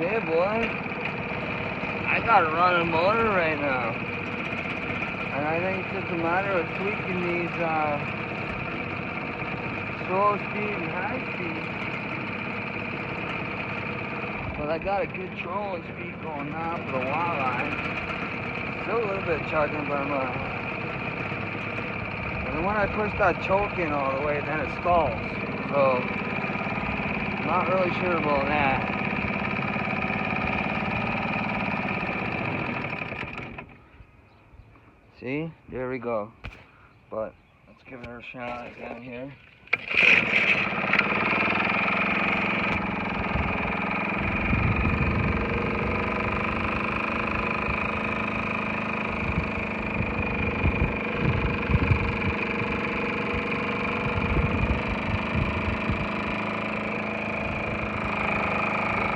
Yeah, boy. I got a running motor right now. And I think it's just a matter of tweaking these slow speed and high speed. But I got a good trolling speed going now for the walleye. Still a little bit chugging, but I'm and then when I push that choke in all the way, then it stalls. So, not really sure about that. See? There we go. But let's give her a shot down here.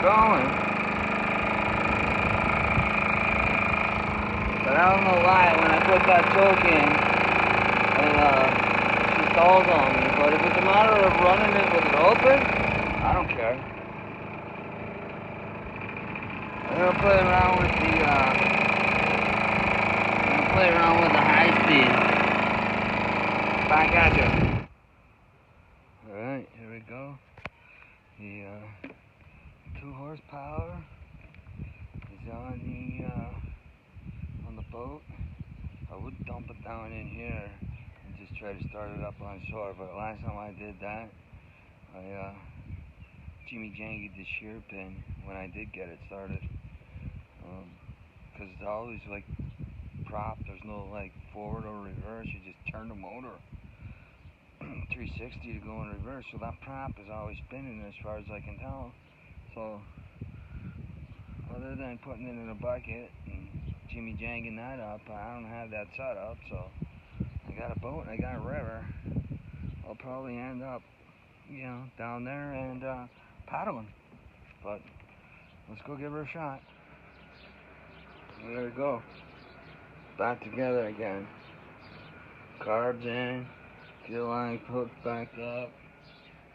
Going. But I don't know why when I put that choke in and she stalls on me. But if it's a matter of running it with it open, I don't care. I'm gonna play around with the high speed. Back at you. Alright, here we go. The 2 horsepower is on the boat. I would dump it down in here and just try to start it up on shore, but last time I did that, I Jimmy Jangied the shear pin when I did get it started, because it's always like prop. There's no like forward or reverse. You just turn the motor 360 to go in reverse, so that prop is always spinning as far as I can tell. So other than putting it in a bucket and Jimmy Janging that up, I don't have that set up. So I got a boat and I got a river. I'll probably end up, you know, down there and paddling. But let's go give her a shot. There we go. Back together again. Carbs in. Fuel line hooked back up.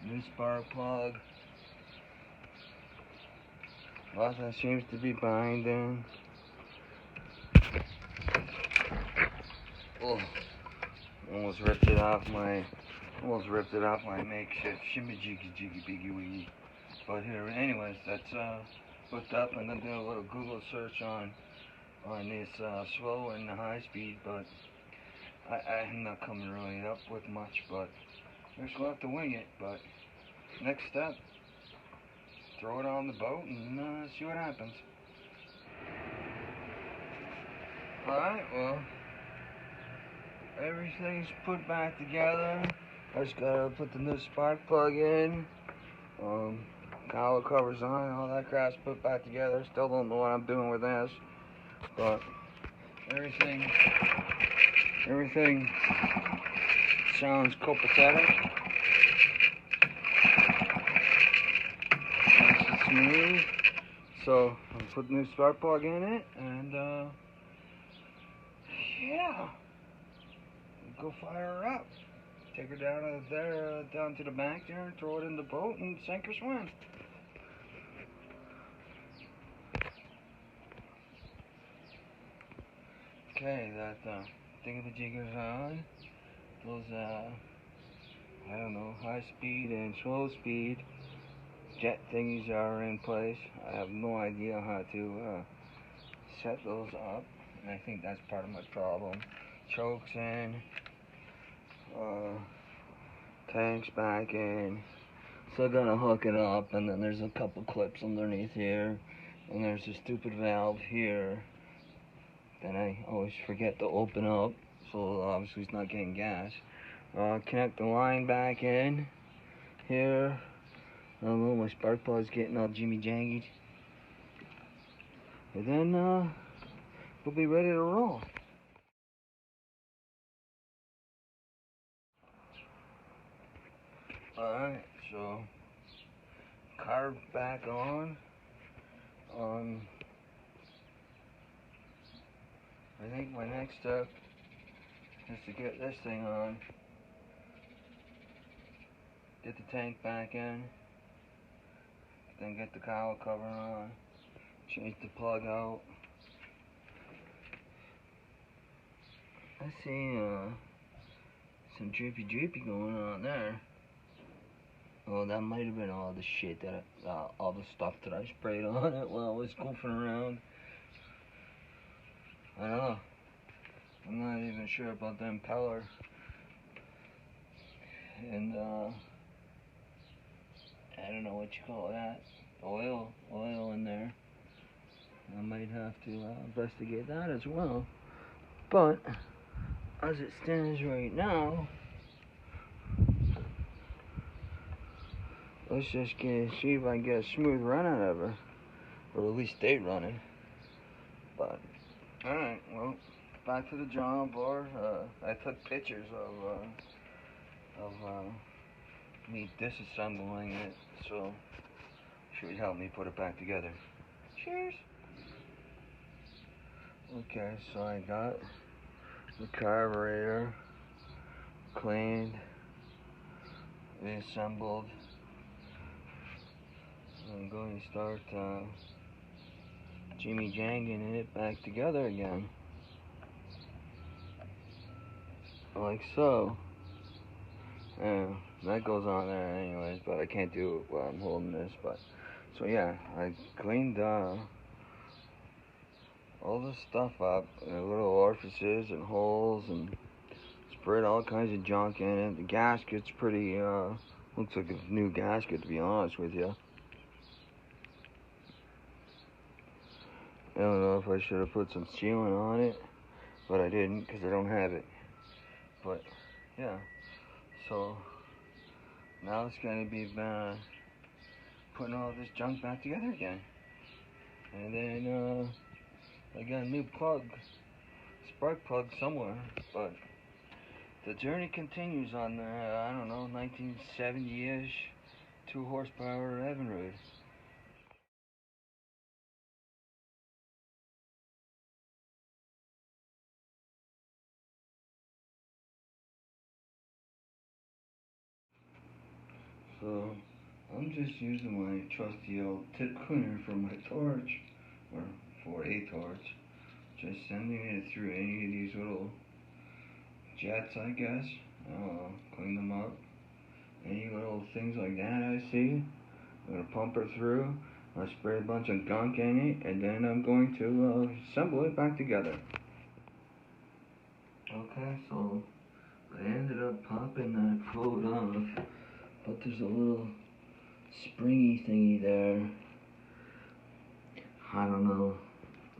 New spark plug. Well, that seems to be binding. Oh, almost ripped it off my makeshift shimmy jiggy jiggy biggy wiggy. But here, anyways, that's hooked up. I'm gonna do a little Google search on this slow and the high speed, but I'm not coming really up with much. But we're just gonna have to wing it. But next step, throw it on the boat and see what happens. Alright, well, everything's put back together. I just gotta put the new spark plug in. Collar covers on, all that crap's put back together. Still don't know what I'm doing with this, but everything sounds copacetic. Nice and smooth. So I'll put the new spark plug in it, and yeah, go fire her up. Take her down there, down to the bank there, and throw it in the boat and sink or swim. Okay, that thingamajigger's on. Those I don't know, high speed and slow speed jet thingies are in place. I have no idea how to set those up, and I think that's part of my problem. Chokes in, tanks back in. Still gonna hook it up, and then there's a couple clips underneath here, and there's a stupid valve here that I always forget to open up, so obviously it's not getting gas. Connect the line back in here. I don't know, my spark plug's getting all jimmy jangied. And then we'll be ready to roll. Alright, so carb back on. I think my next step is to get this thing on. Get the tank back in. Then get the collar cover on. Change the plug out. I see some drippy going on there. Oh, that might have been all the shit that all the stuff that I sprayed on it while I was goofing around. I don't know. I'm not even sure about the impeller. And I don't know what you call that. Oil in there. I might have to investigate that as well. But as it stands right now, let's just see if I can get a smooth run out of her, or at least stay running. But alright, well, back to the drawing board. I took pictures of me disassembling it, so should help me put it back together. Cheers. Okay, so I got the carburetor cleaned, reassembled. I'm going to start Jimmy Janging it back together again, like so. And that goes on there anyways, but I can't do it while I'm holding this. But so yeah, I cleaned all the stuff up, little orifices and holes, and sprayed all kinds of junk in it. The gasket's pretty, looks like a new gasket, to be honest with you. I don't know if I should have put some sealant on it, but I didn't because I don't have it. But yeah, so now it's going to be putting all this junk back together again. And then I got a new plug, spark plug somewhere, but the journey continues on the, I don't know, 1970-ish 2 horsepower Evinrude. So I'm just using my trusty old tip cleaner for my torch, or for a torch. Just sending it through any of these little jets, I guess. I don't know, clean them up. Any little things like that I see, I'm going to pump her through. I spray a bunch of gunk in it, and then I'm going to assemble it back together. Okay, so I ended up popping that float off, but there's a little springy thingy there. I don't know,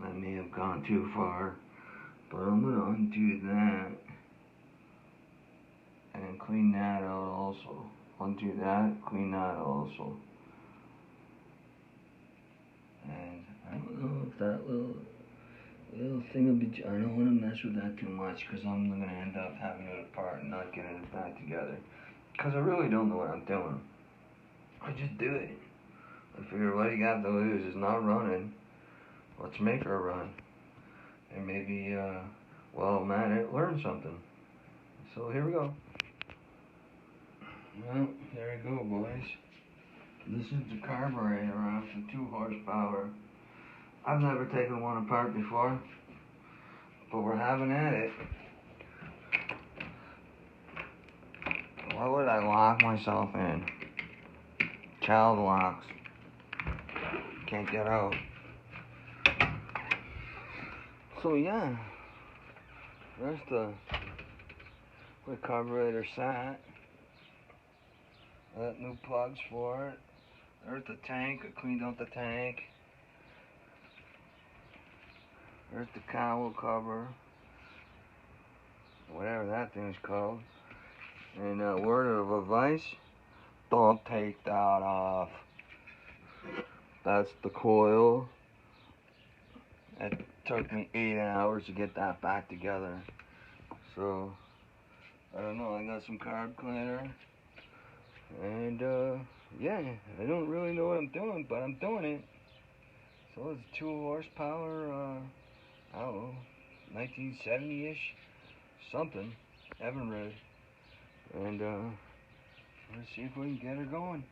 I may have gone too far, but I'm going to undo that and clean that out also. Undo that, clean that also. And I don't know if that little thing will be, I don't want to mess with that too much because I'm going to end up having it apart and not getting it back together. Because I really don't know what I'm doing. I just do it. I figure what you got to lose is not running. Let's make her run. And maybe, while I'm at it, learn something. So here we go. Well, there we go, boys. This is the carburetor off the 2 horsepower. I've never taken one apart before, but we're having at it. Why would I lock myself in? Child locks. Can't get out. So yeah, there's where the carburetor sat. I got new plugs for it. There's the tank. I cleaned out the tank. There's the cowl cover, whatever that thing's called. And word of advice, don't take that off. That's the coil. It took me 8 hours to get that back together. So, I don't know, I got some carb cleaner. And yeah, I don't really know what I'm doing, but I'm doing it. So it's 2 horsepower, I don't know, 1970-ish, something, Evinrude. And let's see if we can get her going.